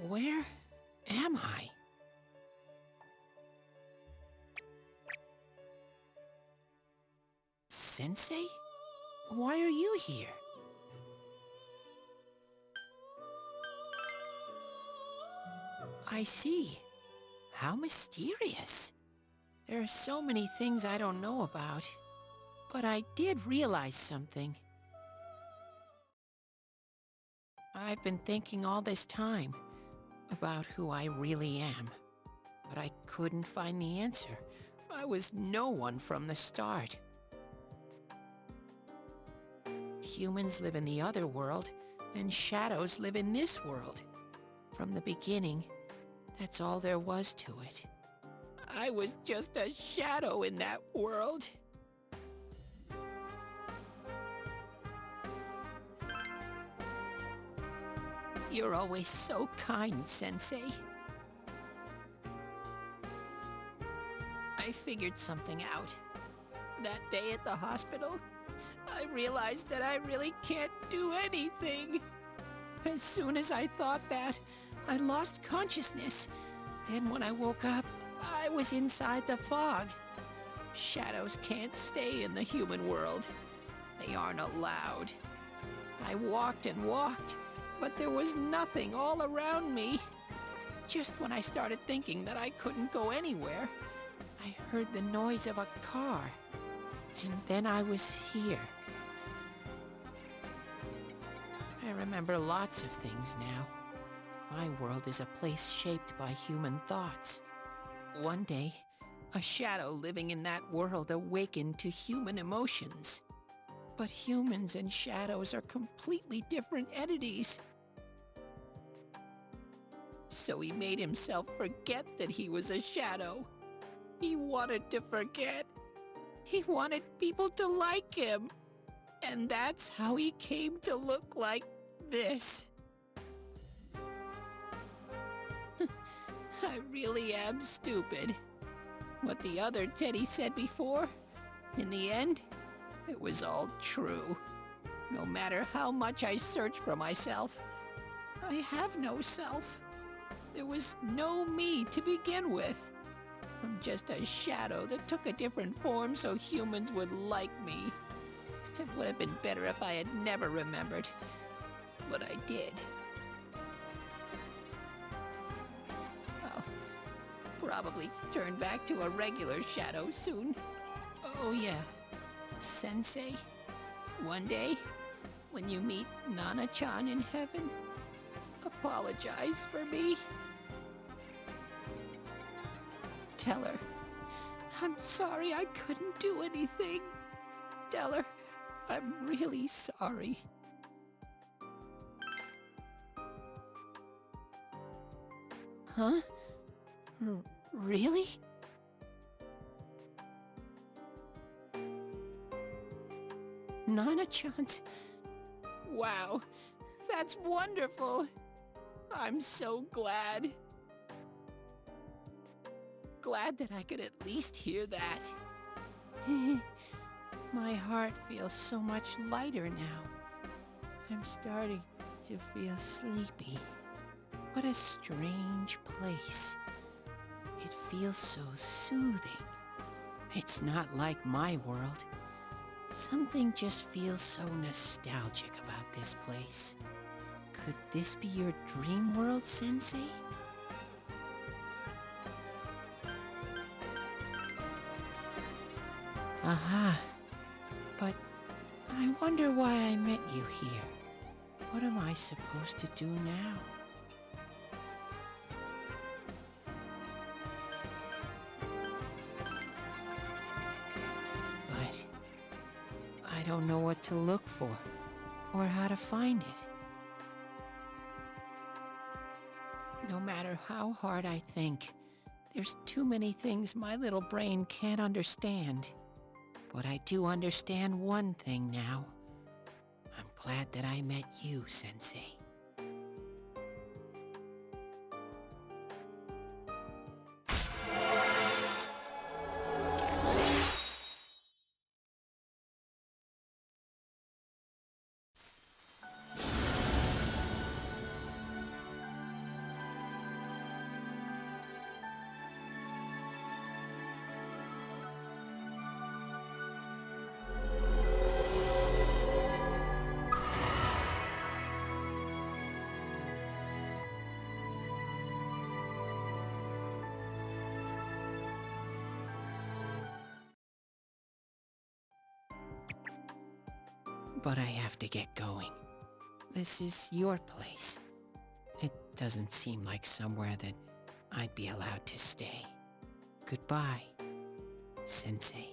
Where am I? Sensei? Why are you here? I see. How mysterious. There are so many things I don't know about. But I did realize something. I've been thinking all this time about who I really am. But I couldn't find the answer. I was no one from the start. Humans live in the other world, and shadows live in this world. From the beginning, that's all there was to it. I was just a shadow in that world. You're always so kind, Sensei. I figured something out. That day at the hospital, I realized that I really can't do anything. As soon as I thought that, I lost consciousness. Then when I woke up, I was inside the fog. Shadows can't stay in the human world. They aren't allowed. I walked and walked, but there was nothing all around me. Just when I started thinking that I couldn't go anywhere, I heard the noise of a car. And then I was here. I remember lots of things now. My world is a place shaped by human thoughts. One day, a shadow living in that world awakened to human emotions. But humans and shadows are completely different entities. So he made himself forget that he was a shadow. He wanted to forget. He wanted people to like him. And that's how he came to look like this. I really am stupid. What the other Teddy said before, in the end, it was all true. No matter how much I search for myself, I have no self. There was no me to begin with. I'm just a shadow that took a different form so humans would like me. It would have been better if I had never remembered, but I did. I'll probably turn back to a regular shadow soon. Oh yeah, Sensei, one day, when you meet Nana-chan in heaven, apologize for me. Tell her, I'm sorry I couldn't do anything. Tell her, I'm really sorry. Huh? Really? Nana-chan's... Wow, that's wonderful. I'm so glad. Glad that I could at least hear that. My heart feels so much lighter now. I'm starting to feel sleepy. What a strange place. It feels so soothing. It's not like my world. Something just feels so nostalgic about this place. Could this be your dream world, Sensei? Aha. But I wonder why I met you here. What am I supposed to do now? But I don't know what to look for, or how to find it. No matter how hard I think, there's too many things my little brain can't understand. But I do understand one thing now. I'm glad that I met you, Sensei. but I have to get going. This is your place. It doesn't seem like somewhere that I'd be allowed to stay. Goodbye, Sensei.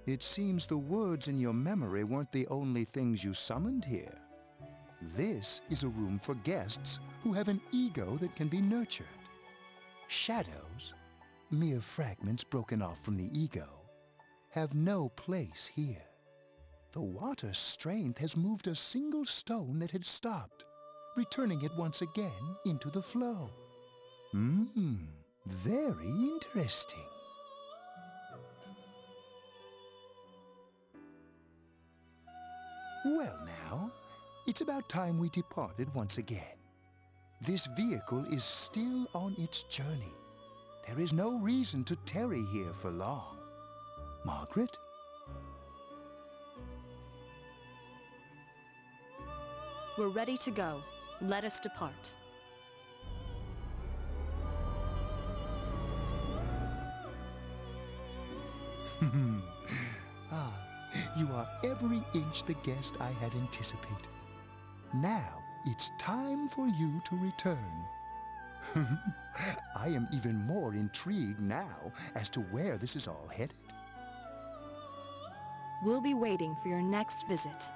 It seems the words in your memory weren't the only things you summoned here. This is a room for guests who have an ego that can be nurtured. Shadows, mere fragments broken off from the ego, have no place here. The water's strength has moved a single stone that had stopped, returning it once again into the flow. Very interesting. Well now, it's about time we departed once again. This vehicle is still on its journey. There is no reason to tarry here for long. Margaret? We're ready to go. Let us depart. You are every inch the guest I had anticipated. Now it's time for you to return. I am even more intrigued now as to where this is all headed. We'll be waiting for your next visit.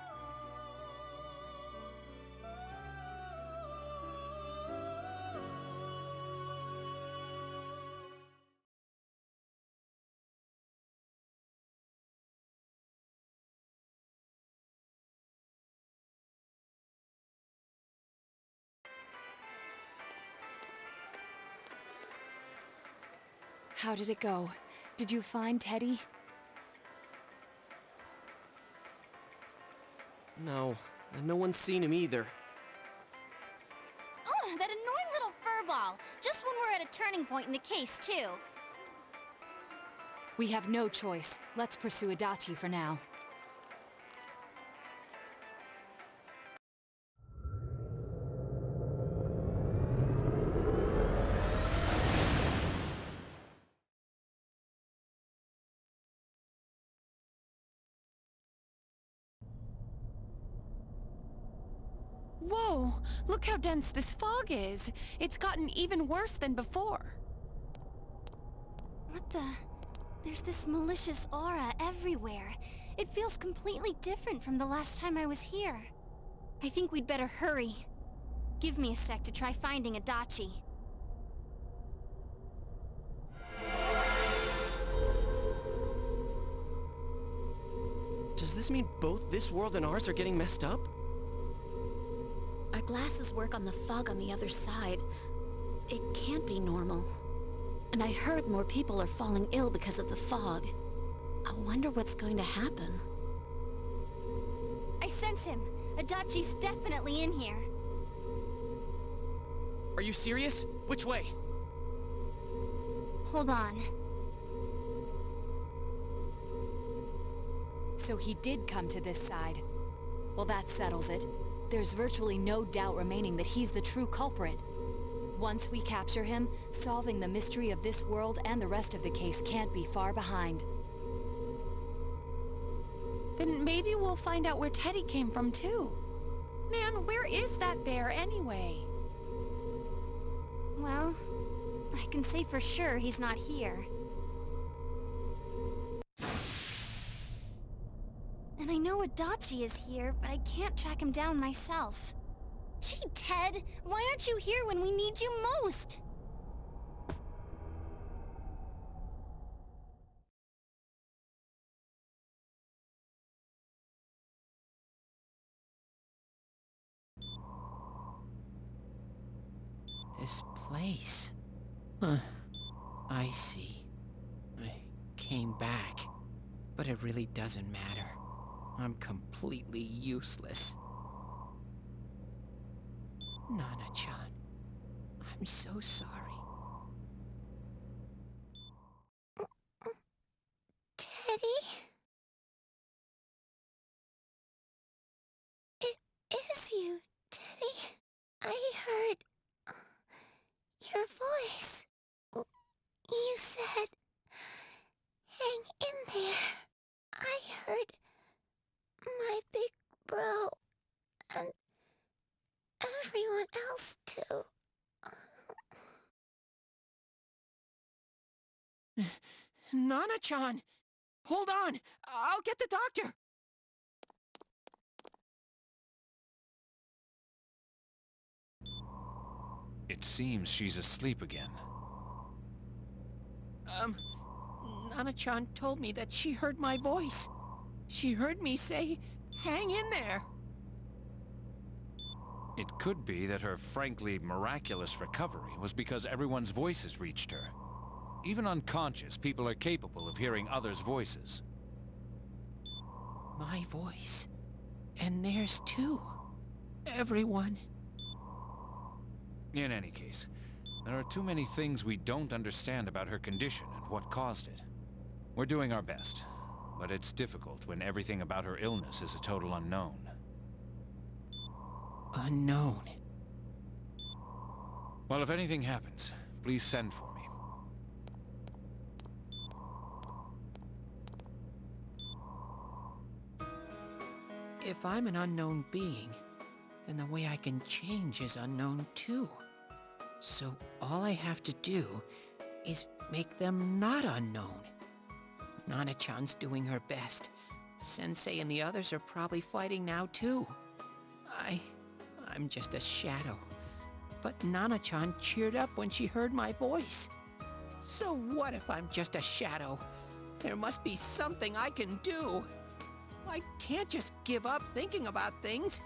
How did it go? Did you find Teddy? No, and no one's seen him either. Ugh, that annoying little furball! Just when we're at a turning point in the case, too. We have no choice. Let's pursue Adachi for now. Whoa! Look how dense this fog is! It's gotten even worse than before. What the... There's this malicious aura everywhere. It feels completely different from the last time I was here. I think we'd better hurry. Give me a sec to try finding Adachi. Does this mean both this world and ours are getting messed up? Our glasses work on the fog on the other side. It can't be normal. And I heard more people are falling ill because of the fog. I wonder what's going to happen. I sense him. Adachi's definitely in here. Are you serious? Which way? Hold on. So he did come to this side. Well, that settles it. There's virtually no doubt remaining that he's the true culprit. Once we capture him, solving the mystery of this world and the rest of the case can't be far behind. Then maybe we'll find out where Teddy came from too. Man, where is that bear anyway? Well, I can say for sure he's not here. And I know Adachi is here, but I can't track him down myself. Gee, Ted, why aren't you here when we need you most? This place. Huh. I see. I came back. But it really doesn't matter. I'm completely useless. Nana-chan, I'm so sorry. Teddy? It is you, Teddy. I heard your voice. You said, hang in there. I heard my big bro and everyone else too. Nana-chan! Hold on! I'll get the doctor! It seems she's asleep again. Nana-chan told me that she heard my voice. She heard me say, hang in there. It could be that her frankly miraculous recovery was because everyone's voices reached her. Even unconscious, people are capable of hearing others' voices. My voice. And theirs too. Everyone. In any case, there are too many things we don't understand about her condition and what caused it. We're doing our best, but it's difficult when everything about her illness is a total unknown. Unknown. Well, if anything happens, please send for me. If I'm an unknown being, then the way I can change is unknown too. So all I have to do is make them not unknown. Nana-chan's doing her best. Sensei and the others are probably fighting now too. I'm just a shadow. But Nana-chan cheered up when she heard my voice. So what if I'm just a shadow? There must be something I can do. I can't just give up thinking about things.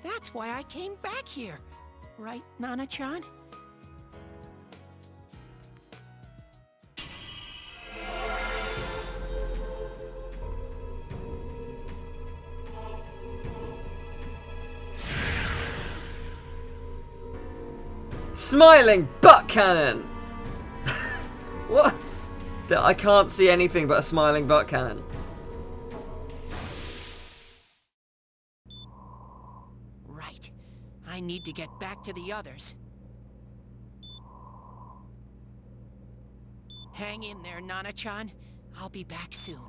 That's why I came back here. Right, Nana-chan? Smiling butt cannon! What? I can't see anything but a smiling butt cannon. Right. I need to get back to the others. Hang in there, Nana-chan. I'll be back soon.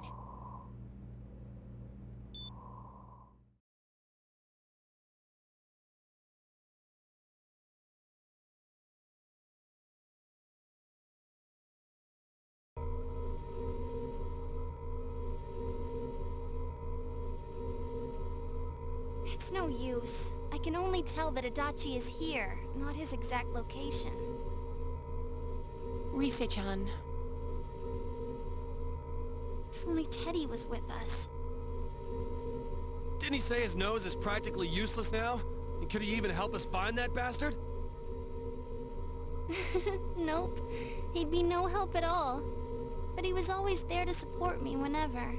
It's no use. I can only tell that Adachi is here, not his exact location. Rise-chan. If only Teddy was with us. Didn't he say his nose is practically useless now? And could he even help us find that bastard? Nope. He'd be no help at all. But he was always there to support me whenever.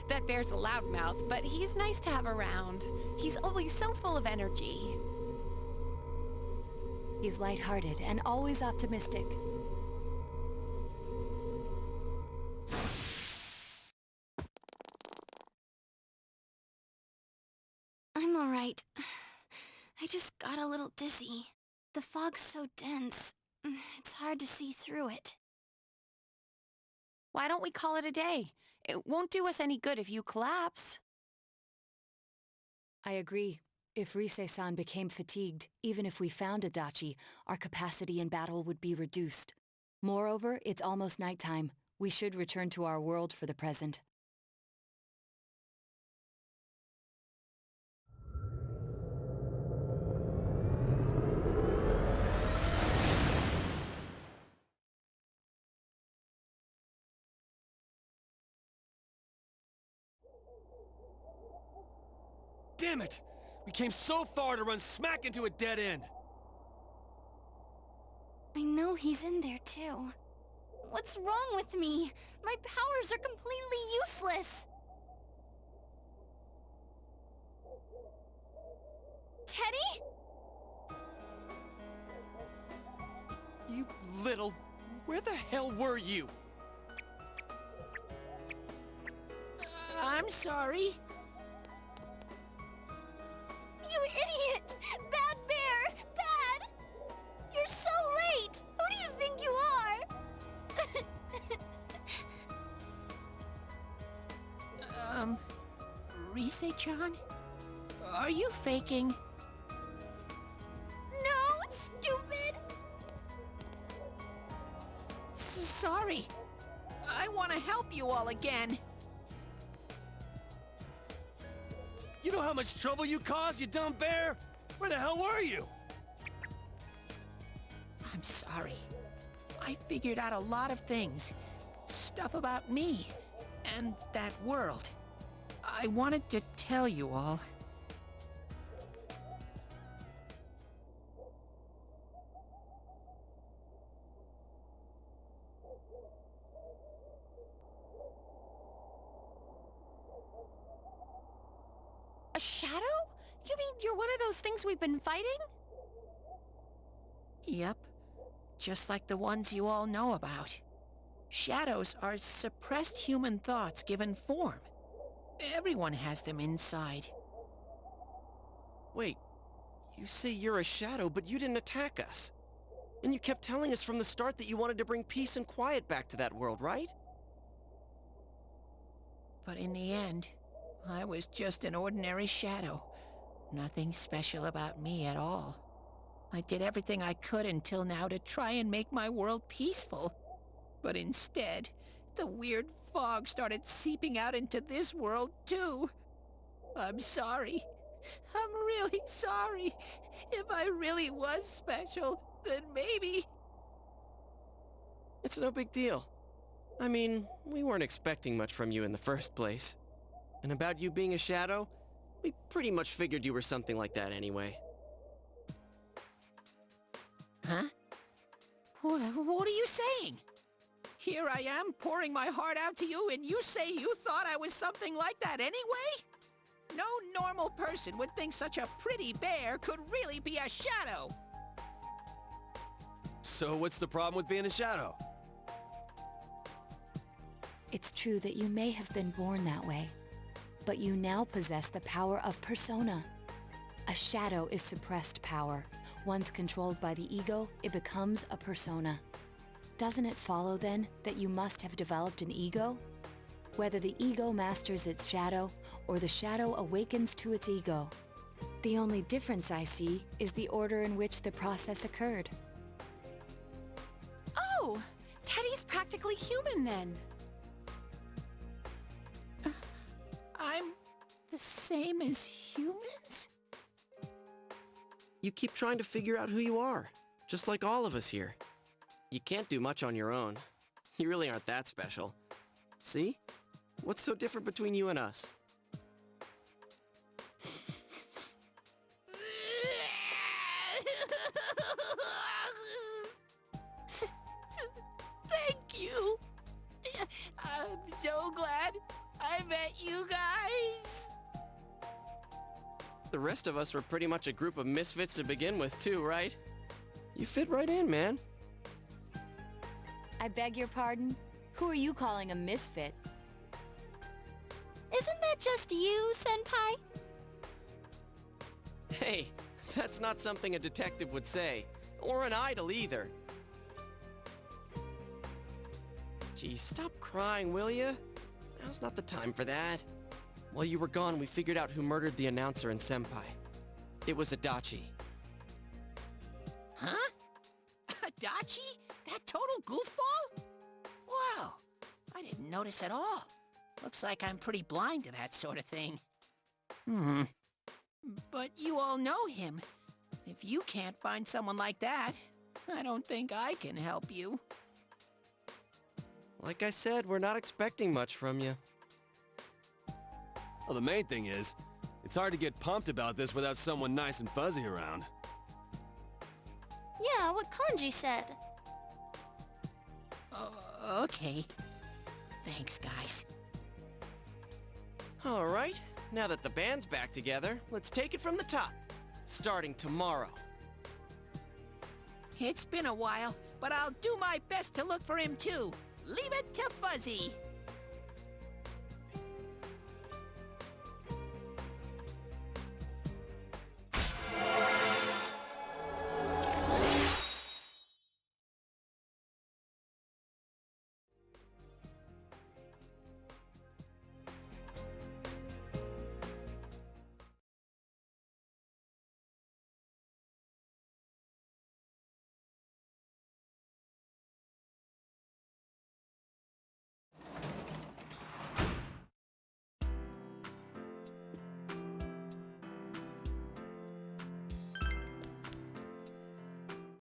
That bear's a loudmouth, but he's nice to have around. He's always so full of energy. He's lighthearted and always optimistic. I'm alright. I just got a little dizzy. The fog's so dense, it's hard to see through it. Why don't we call it a day? It won't do us any good if you collapse. I agree. If Rise-san became fatigued, even if we found Adachi, our capacity in battle would be reduced. Moreover, it's almost nighttime. We should return to our world for the present. Damn it! We came so far to run smack into a dead end! I know he's in there too. What's wrong with me? My powers are completely useless! Teddy? You little... Where the hell were you? I'm sorry. You idiot! Sei-chan? Are you faking? No, stupid! Sorry. I want to help you all again. You know how much trouble you caused, you dumb bear? Where the hell were you? I'm sorry. I figured out a lot of things. Stuff about me and that world. I wanted to tell you all. A shadow? You mean you're one of those things we've been fighting? Yep. Just like the ones you all know about. Shadows are suppressed human thoughts given form. Everyone has them inside. Wait, you say you're a shadow, but you didn't attack us. And you kept telling us from the start that you wanted to bring peace and quiet back to that world, right? But in the end, I was just an ordinary shadow. Nothing special about me at all. I did everything I could until now to try and make my world peaceful. But instead, the weird fog started seeping out into this world, too. I'm sorry. I'm really sorry. If I really was special, then maybe... It's no big deal. I mean, we weren't expecting much from you in the first place. And about you being a shadow, we pretty much figured you were something like that anyway. Huh? What are you saying? Here I am, pouring my heart out to you, and you say you thought I was something like that anyway? No normal person would think such a pretty bear could really be a shadow. So what's the problem with being a shadow? It's true that you may have been born that way, but you now possess the power of persona. A shadow is suppressed power. Once controlled by the ego, it becomes a persona. Doesn't it follow, then, that you must have developed an ego? Whether the ego masters its shadow, or the shadow awakens to its ego. The only difference I see is the order in which the process occurred. Oh! Teddy's practically human, then. I'm the same as humans? You keep trying to figure out who you are, just like all of us here. You can't do much on your own. You really aren't that special. See? What's so different between you and us? Thank you. I'm so glad I met you guys. The rest of us were pretty much a group of misfits to begin with, too, right? You fit right in, man. I beg your pardon? Who are you calling a misfit? Isn't that just you, Senpai? Hey, that's not something a detective would say. Or an idol, either. Gee, stop crying, will ya? Now's not the time for that. While you were gone, we figured out who murdered the announcer and Senpai. It was Adachi. Huh? Adachi? That total goofball? Wow, I didn't notice at all. Looks like I'm pretty blind to that sort of thing. But you all know him. If you can't find someone like that, I don't think I can help you. Like I said, we're not expecting much from you. Well, the main thing is, it's hard to get pumped about this without someone nice and fuzzy around. Yeah, what Kanji said. Okay. Thanks, guys. All right, now that the band's back together, let's take it from the top, starting tomorrow. It's been a while, but I'll do my best to look for him too. Leave it to Fuzzy.